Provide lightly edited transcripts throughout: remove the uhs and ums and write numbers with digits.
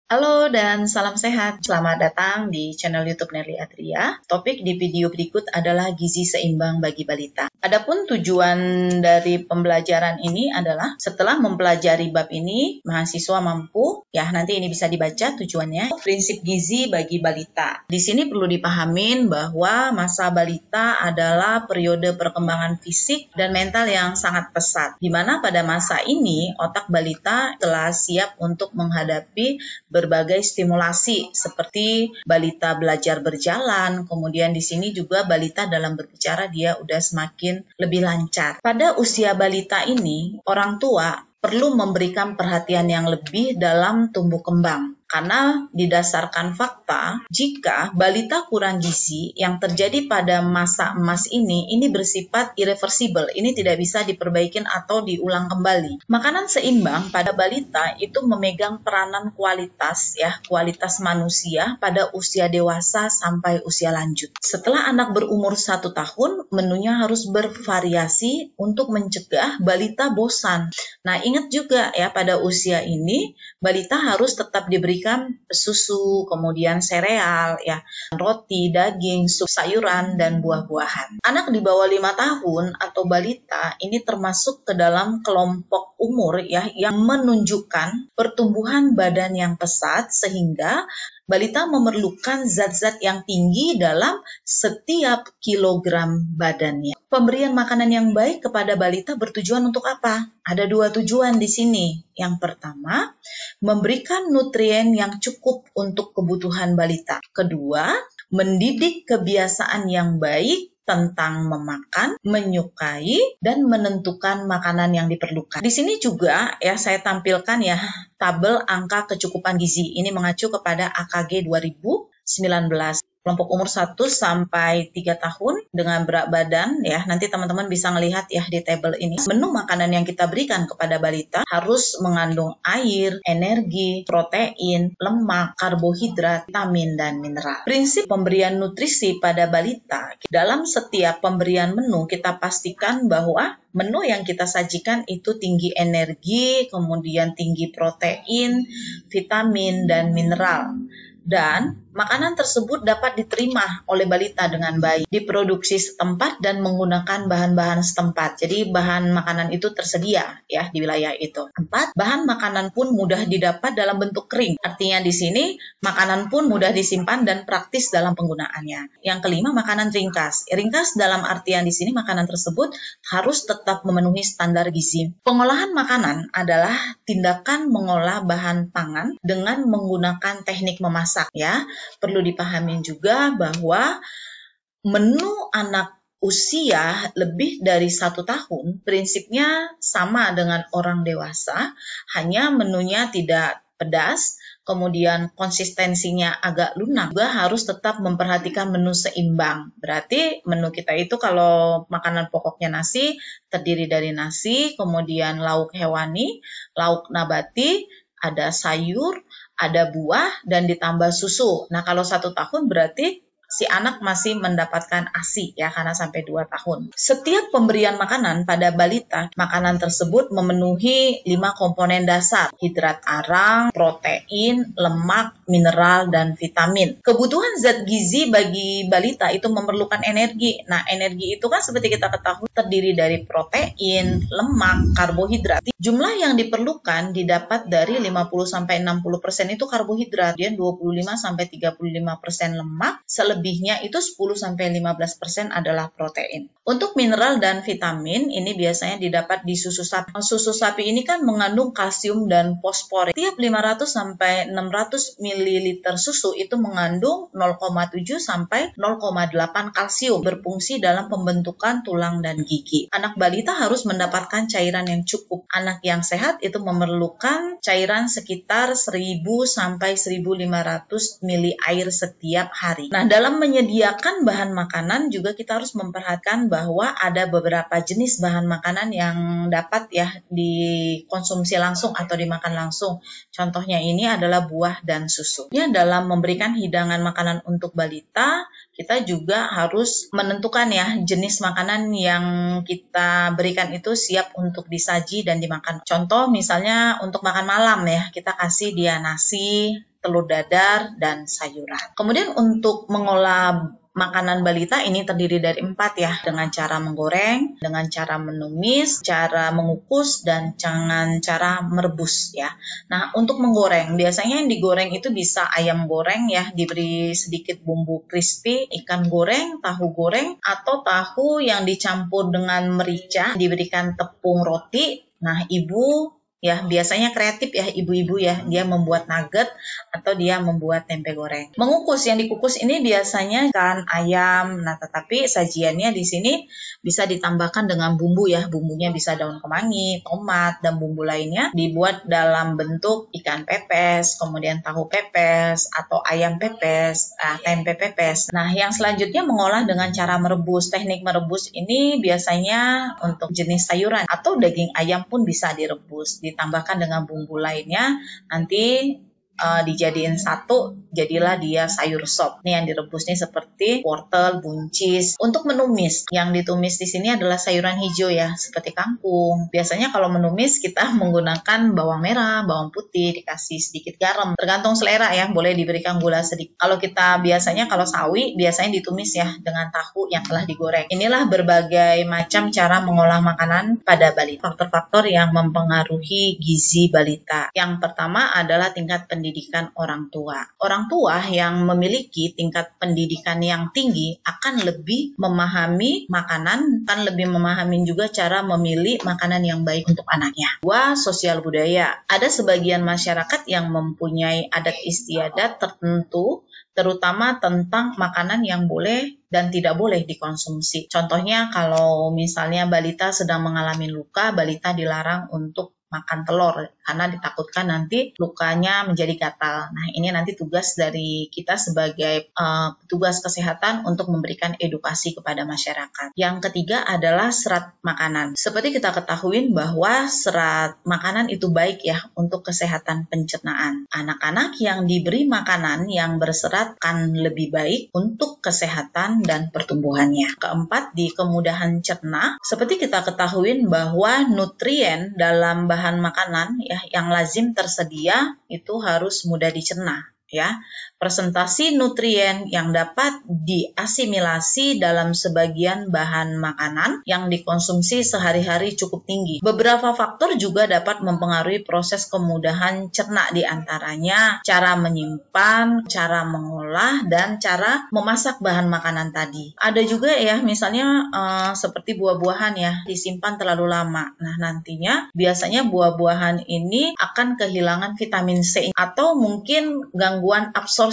Halo dan salam sehat. Selamat datang di channel YouTube Nerly Adria. Topik di video berikut adalah gizi seimbang bagi balita. Adapun tujuan dari pembelajaran ini adalah setelah mempelajari bab ini, mahasiswa mampu, nanti ini bisa dibaca tujuannya, prinsip gizi bagi balita. Di sini perlu dipahamin bahwa masa balita adalah periode perkembangan fisik dan mental yang sangat pesat, di mana pada masa ini otak balita telah siap untuk menghadapi berbagai stimulasi seperti balita belajar berjalan, kemudian di sini juga balita dalam berbicara dia udah semakin lebih lancar. Pada usia balita ini, orang tua perlu memberikan perhatian yang lebih dalam tumbuh kembang. Karena didasarkan fakta, jika balita kurang gizi yang terjadi pada masa emas ini bersifat irreversible. Ini tidak bisa diperbaikin atau diulang kembali. Makanan seimbang pada balita itu memegang peranan kualitas manusia pada usia dewasa sampai usia lanjut. Setelah anak berumur 1 tahun, menunya harus bervariasi untuk mencegah balita bosan. Nah, ingat juga pada usia ini balita harus tetap diberikan susu, kemudian sereal, roti, daging, sup sayuran, dan buah-buahan. Anak di bawah 5 tahun atau balita ini termasuk ke dalam kelompok umur yang menunjukkan pertumbuhan badan yang pesat sehingga balita memerlukan zat-zat yang tinggi dalam setiap kilogram badannya. Pemberian makanan yang baik kepada balita bertujuan untuk apa? Ada 2 tujuan di sini. Yang pertama, memberikan nutrien yang cukup untuk kebutuhan balita. Kedua, mendidik kebiasaan yang baik tentang memakan, menyukai, dan menentukan makanan yang diperlukan. Di sini juga saya tampilkan tabel angka kecukupan gizi. Ini mengacu kepada AKG 2019. Kelompok umur 1 sampai 3 tahun dengan berat badan nanti teman-teman bisa melihat di tabel ini. Menu makanan yang kita berikan kepada balita harus mengandung air, energi, protein, lemak, karbohidrat, vitamin, dan mineral. Prinsip pemberian nutrisi pada balita, dalam setiap pemberian menu kita pastikan bahwa menu yang kita sajikan itu tinggi energi, kemudian tinggi protein, vitamin, dan mineral. Dan makanan tersebut dapat diterima oleh balita dengan baik, diproduksi setempat dan menggunakan bahan-bahan setempat. Jadi bahan makanan itu tersedia di wilayah itu. 4, bahan makanan pun mudah didapat dalam bentuk kering. Artinya di sini makanan pun mudah disimpan dan praktis dalam penggunaannya. Yang kelima, makanan ringkas. Ringkas dalam artian di sini makanan tersebut harus tetap memenuhi standar gizi. Pengolahan makanan adalah tindakan mengolah bahan pangan dengan menggunakan teknik memasak Perlu dipahami juga bahwa menu anak usia lebih dari 1 tahun prinsipnya sama dengan orang dewasa, hanya menunya tidak pedas, kemudian konsistensinya agak lunak. Juga harus tetap memperhatikan menu seimbang. Berarti menu kita itu kalau makanan pokoknya nasi, terdiri dari nasi, kemudian lauk hewani, lauk nabati, ada sayur, ada buah, dan ditambah susu. Nah, kalau 1 tahun berarti si anak masih mendapatkan ASI karena sampai 2 tahun. Setiap pemberian makanan pada balita, makanan tersebut memenuhi 5 komponen dasar: hidrat arang, protein, lemak, mineral, dan vitamin. Kebutuhan zat gizi bagi balita itu memerlukan energi. Nah, energi itu kan seperti kita ketahui terdiri dari protein, lemak, karbohidrat. Jumlah yang diperlukan didapat dari 50-60% itu karbohidrat, dan 25-35% lemak, selebihnya itu 10-15% adalah protein. Untuk mineral dan vitamin ini biasanya didapat di susu sapi. Susu sapi ini kan mengandung kalsium dan fosfor. Tiap 500-600 ml susu itu mengandung 0,7-0,8 kalsium, berfungsi dalam pembentukan tulang dan gigi. Anak balita harus mendapatkan cairan yang cukup. Anak yang sehat itu memerlukan cairan sekitar 1000-1500 ml air setiap hari. Nah, dalam menyediakan bahan makanan juga kita harus memperhatikan bahwa ada beberapa jenis bahan makanan yang dapat dikonsumsi langsung atau dimakan langsung. Contohnya ini adalah buah dan susu. Dalam memberikan hidangan makanan untuk balita, kita juga harus menentukan jenis makanan yang kita berikan itu siap untuk disaji dan dimakan. Contoh misalnya untuk makan malam kita kasih dia nasi, telur dadar, dan sayuran. Kemudian untuk mengolah makanan balita ini terdiri dari 4 ya, dengan cara menggoreng, dengan cara menumis, cara mengukus, dan dengan cara merebus ya. Nah, untuk menggoreng, biasanya yang digoreng itu bisa ayam goreng ya, diberi sedikit bumbu crispy, ikan goreng, tahu goreng, atau tahu yang dicampur dengan merica, diberikan tepung roti. Nah, ibu ya biasanya kreatif ya ibu-ibu ya, dia membuat nugget atau dia membuat tempe goreng. Mengukus, yang dikukus ini biasanya ikan, ayam. Nah, tetapi sajiannya di sini bisa ditambahkan dengan bumbu ya. Bumbunya bisa daun kemangi, tomat, dan bumbu lainnya dibuat dalam bentuk ikan pepes, kemudian tahu pepes atau ayam pepes, tempe pepes. Nah, yang selanjutnya mengolah dengan cara merebus. Teknik merebus ini biasanya untuk jenis sayuran atau daging ayam pun bisa direbus, ditambahkan dengan bumbu lainnya, nanti dijadiin satu, jadilah dia sayur sop. Nih yang direbus nih seperti wortel, buncis. Untuk menumis, yang ditumis di sini adalah sayuran hijau ya, seperti kangkung. Biasanya kalau menumis kita menggunakan bawang merah, bawang putih, dikasih sedikit garam. Tergantung selera ya, boleh diberikan gula sedikit. Kalau kita biasanya kalau sawi biasanya ditumis ya dengan tahu yang telah digoreng. Inilah berbagai macam cara mengolah makanan pada balita. Faktor-faktor yang mempengaruhi gizi balita. Yang pertama adalah tingkat pendidikan orang tua. Orang tua yang memiliki tingkat pendidikan yang tinggi akan lebih memahami makanan, akan lebih memahami juga cara memilih makanan yang baik untuk anaknya. 2. Sosial budaya. Ada sebagian masyarakat yang mempunyai adat istiadat tertentu, terutama tentang makanan yang boleh dan tidak boleh dikonsumsi. Contohnya kalau misalnya balita sedang mengalami luka, balita dilarang untuk makan telur karena ditakutkan nanti lukanya menjadi gatal. Nah, ini nanti tugas dari kita sebagai petugas kesehatan untuk memberikan edukasi kepada masyarakat. Yang ketiga adalah serat makanan. Seperti kita ketahui bahwa serat makanan itu baik ya untuk kesehatan pencernaan. Anak-anak yang diberi makanan yang berserat akan lebih baik untuk kesehatan dan pertumbuhannya. Keempat, di kemudahan cerna. Seperti kita ketahui bahwa nutrien dalam bahan makanan ya yang lazim tersedia itu harus mudah dicerna ya. Presentasi nutrien yang dapat diasimilasi dalam sebagian bahan makanan yang dikonsumsi sehari-hari cukup tinggi. Beberapa faktor juga dapat mempengaruhi proses kemudahan cerna, di antaranya cara menyimpan, cara mengolah, dan cara memasak bahan makanan tadi. Ada juga ya misalnya seperti buah-buahan ya disimpan terlalu lama. Nah, nantinya biasanya buah-buahan ini akan kehilangan vitamin C atau mungkin gangguan absorpsi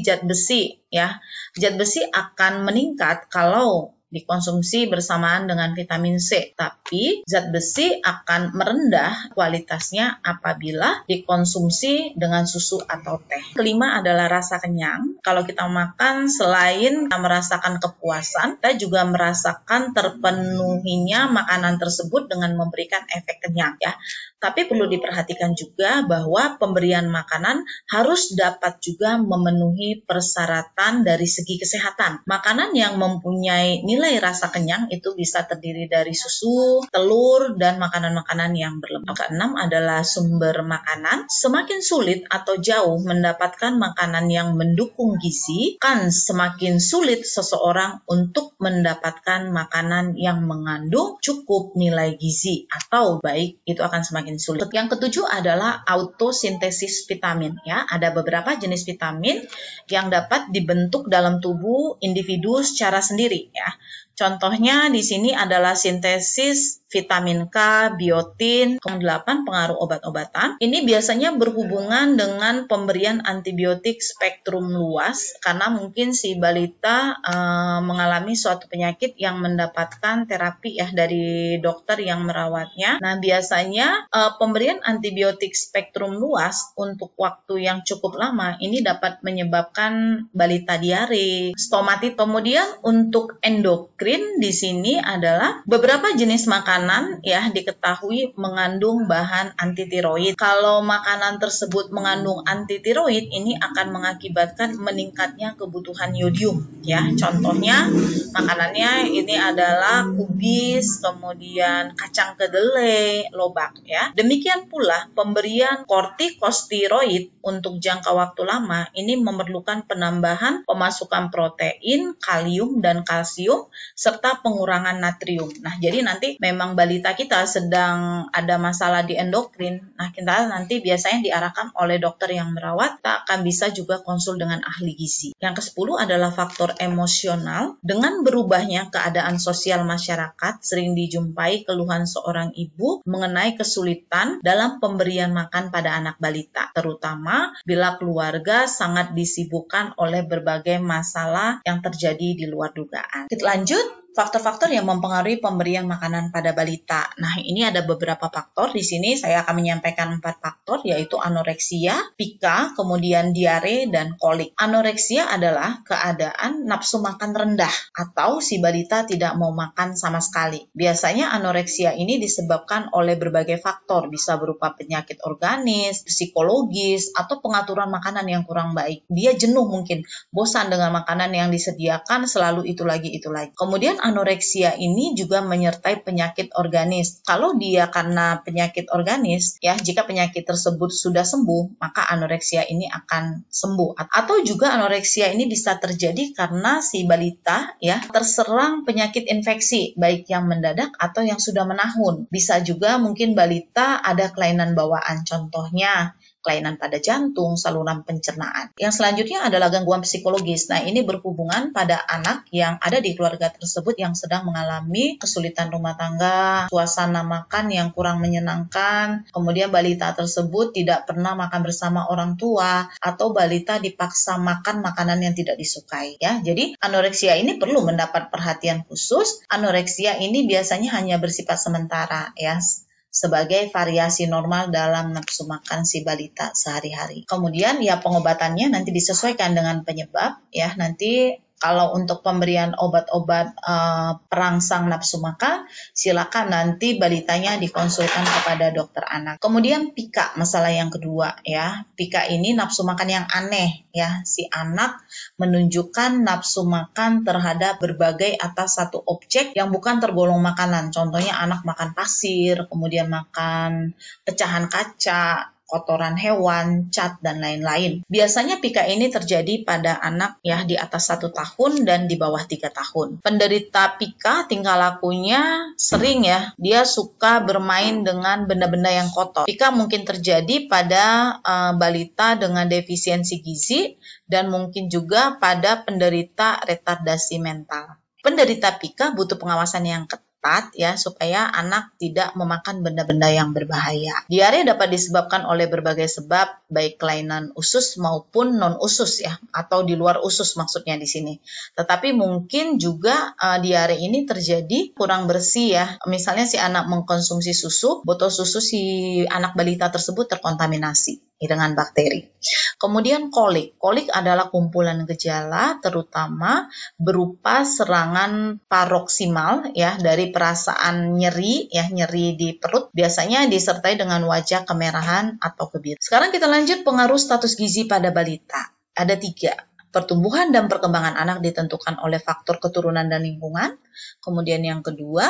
zat besi ya. Zat besi akan meningkat kalau dikonsumsi bersamaan dengan vitamin C, tapi zat besi akan merendah kualitasnya apabila dikonsumsi dengan susu atau teh. Kelima adalah rasa kenyang. Kalau kita makan, selain kita merasakan kepuasan, kita juga merasakan terpenuhinya makanan tersebut dengan memberikan efek kenyang ya. Tapi perlu diperhatikan juga bahwa pemberian makanan harus dapat juga memenuhi persyaratan dari segi kesehatan. Makanan yang mempunyai nilai rasa kenyang itu bisa terdiri dari susu, telur, dan makanan-makanan yang berlemak. Keenam adalah sumber makanan. Semakin sulit atau jauh mendapatkan makanan yang mendukung gizi, kan semakin sulit seseorang untuk mendapatkan makanan yang mengandung cukup nilai gizi atau baik, itu akan semakin sulit. Yang ketujuh adalah autosintesis vitamin ya. Ada beberapa jenis vitamin yang dapat dibentuk dalam tubuh individu secara sendiri ya. Contohnya di sini adalah sintesis vitamin K, biotin. 8, pengaruh obat-obatan. Ini biasanya berhubungan dengan pemberian antibiotik spektrum luas karena mungkin si balita mengalami suatu penyakit yang mendapatkan terapi ya dari dokter yang merawatnya. Nah, biasanya pemberian antibiotik spektrum luas untuk waktu yang cukup lama ini dapat menyebabkan balita diare, stomatit. Kemudian untuk endokrin endokrin di sini adalah beberapa jenis makanan ya diketahui mengandung bahan antitiroid. Kalau makanan tersebut mengandung antitiroid, ini akan mengakibatkan meningkatnya kebutuhan yodium ya. Contohnya makanannya ini adalah kubis, kemudian kacang kedelai, lobak ya. Demikian pula pemberian kortikosteroid untuk jangka waktu lama ini memerlukan penambahan pemasukan protein, kalium dan kalsium serta pengurangan natrium. Nah, jadi nanti memang balita kita sedang ada masalah di endokrin. Nah, kita nanti biasanya diarahkan oleh dokter yang merawat. Kita akan bisa juga konsul dengan ahli gizi. Yang ke-10 adalah faktor emosional. Dengan berubahnya keadaan sosial masyarakat, sering dijumpai keluhan seorang ibu mengenai kesulitan dalam pemberian makan pada anak balita, terutama bila keluarga sangat disibukkan oleh berbagai masalah yang terjadi di luar dugaan. Kita lanjut. Faktor-faktor yang mempengaruhi pemberian makanan pada balita. Nah, ini ada beberapa faktor. Di sini saya akan menyampaikan 4 faktor, yaitu anoreksia, pika, kemudian diare, dan kolik. Anoreksia adalah keadaan nafsu makan rendah atau si balita tidak mau makan sama sekali. Biasanya anoreksia ini disebabkan oleh berbagai faktor, bisa berupa penyakit organis, psikologis, atau pengaturan makanan yang kurang baik. Dia jenuh mungkin, bosan dengan makanan yang disediakan, selalu itu lagi, itu lagi. Kemudian anoreksia ini juga menyertai penyakit organis. Kalau dia karena penyakit organis, ya jika penyakit tersebut sudah sembuh, maka anoreksia ini akan sembuh. Atau juga anoreksia ini bisa terjadi karena si balita ya terserang penyakit infeksi, baik yang mendadak atau yang sudah menahun. Bisa juga mungkin balita ada kelainan bawaan, contohnya kelainan pada jantung, saluran pencernaan. Yang selanjutnya adalah gangguan psikologis. Nah, ini berhubungan pada anak yang ada di keluarga tersebut yang sedang mengalami kesulitan rumah tangga, suasana makan yang kurang menyenangkan, kemudian balita tersebut tidak pernah makan bersama orang tua, atau balita dipaksa makan makanan yang tidak disukai. Ya, jadi anoreksia ini perlu mendapat perhatian khusus. Anoreksia ini biasanya hanya bersifat sementara, ya, sebagai variasi normal dalam nafsu makan si balita sehari-hari. Kemudian ya pengobatannya nanti disesuaikan dengan penyebab ya. Nanti kalau untuk pemberian obat-obat perangsang nafsu makan, silakan nanti balitanya dikonsulkan kepada dokter anak. Kemudian pika, masalah yang kedua ya. Pika ini nafsu makan yang aneh ya. Si anak menunjukkan nafsu makan terhadap berbagai atas satu objek yang bukan tergolong makanan. Contohnya anak makan pasir, kemudian makan pecahan kaca, kotoran hewan, cat, dan lain-lain. Biasanya pika ini terjadi pada anak ya di atas 1 tahun dan di bawah 3 tahun. Penderita pika tingkah lakunya sering ya, dia suka bermain dengan benda-benda yang kotor. Pika mungkin terjadi pada balita dengan defisiensi gizi dan mungkin juga pada penderita retardasi mental. Penderita pika butuh pengawasan yang ketat ya supaya anak tidak memakan benda-benda yang berbahaya. Diare dapat disebabkan oleh berbagai sebab, baik kelainan usus maupun non-usus ya, atau di luar usus maksudnya di sini. Tetapi mungkin juga diare ini terjadi kurang bersih ya. Misalnya si anak mengkonsumsi susu, botol susu si anak balita tersebut terkontaminasi dengan bakteri. Kemudian kolik. Kolik adalah kumpulan gejala terutama berupa serangan paroksimal ya dari perasaan nyeri ya, nyeri di perut, biasanya disertai dengan wajah kemerahan atau kebiru. Sekarang kita lanjut pengaruh status gizi pada balita. Ada 3. Pertumbuhan dan perkembangan anak ditentukan oleh faktor keturunan dan lingkungan. Kemudian yang kedua,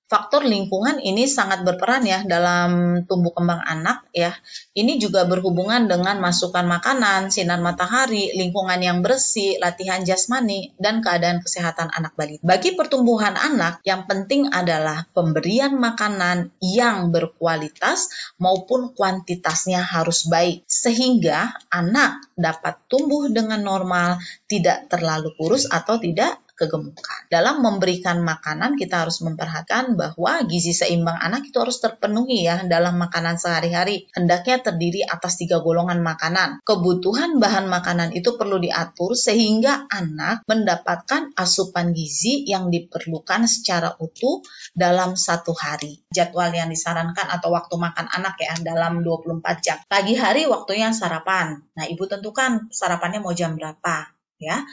faktor lingkungan ini sangat berperan ya dalam tumbuh kembang anak ya. Ini juga berhubungan dengan masukan makanan, sinar matahari, lingkungan yang bersih, latihan jasmani, dan keadaan kesehatan anak balita. Bagi pertumbuhan anak, yang penting adalah pemberian makanan yang berkualitas maupun kuantitasnya harus baik, sehingga anak dapat tumbuh dengan normal, tidak terlalu kurus atau tidak kegemukan. Dalam memberikan makanan, kita harus memperhatikan bahwa gizi seimbang anak itu harus terpenuhi ya dalam makanan sehari-hari. Hendaknya terdiri atas 3 golongan makanan. Kebutuhan bahan makanan itu perlu diatur sehingga anak mendapatkan asupan gizi yang diperlukan secara utuh dalam 1 hari. Jadwal yang disarankan atau waktu makan anak ya dalam 24 jam. Pagi hari waktunya sarapan. Nah, ibu tentukan sarapannya mau jam berapa ya.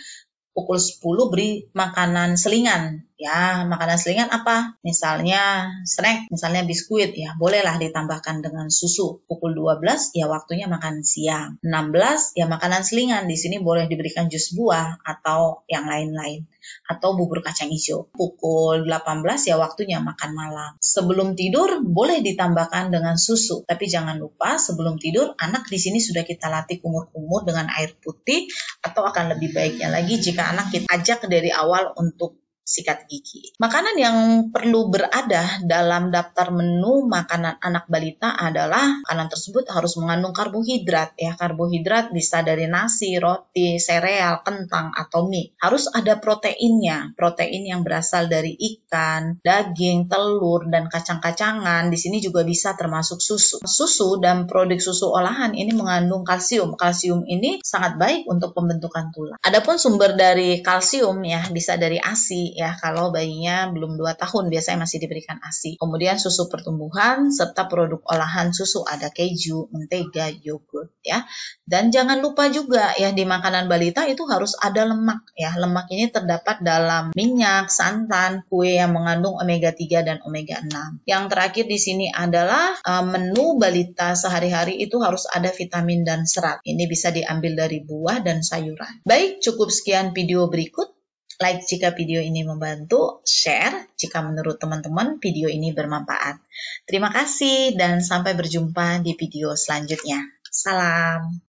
Pukul 10 beri makanan selingan Ya, makanan selingan apa? Misalnya snack, misalnya biskuit, ya bolehlah ditambahkan dengan susu. Pukul 12, ya waktunya makan siang. 16, ya makanan selingan. Di sini boleh diberikan jus buah atau yang lain-lain. Atau bubur kacang hijau. Pukul 18, ya waktunya makan malam. Sebelum tidur, boleh ditambahkan dengan susu. Tapi jangan lupa, sebelum tidur, anak di sini sudah kita latih kumur-kumur dengan air putih, atau akan lebih baiknya lagi jika anak kita ajak dari awal untuk sikat gigi. Makanan yang perlu berada dalam daftar menu makanan anak balita adalah makanan tersebut harus mengandung karbohidrat. Ya, karbohidrat bisa dari nasi, roti, sereal, kentang, atau mie. Harus ada proteinnya. Protein yang berasal dari ikan, daging, telur, dan kacang-kacangan. Di sini juga bisa termasuk susu. Susu dan produk susu olahan ini mengandung kalsium. Kalsium ini sangat baik untuk pembentukan tulang. Adapun sumber dari kalsium ya bisa dari ASI ya, kalau bayinya belum 2 tahun biasanya masih diberikan ASI. Kemudian susu pertumbuhan serta produk olahan susu, ada keju, mentega, yogurt ya. Dan jangan lupa juga ya, di makanan balita itu harus ada lemak ya. Lemak ini terdapat dalam minyak, santan, kue yang mengandung omega 3 dan omega 6. Yang terakhir di sini adalah menu balita sehari-hari itu harus ada vitamin dan serat. Ini bisa diambil dari buah dan sayuran. Baik, cukup sekian video berikut. Like jika video ini membantu, share jika menurut teman-teman video ini bermanfaat. Terima kasih dan sampai berjumpa di video selanjutnya. Salam.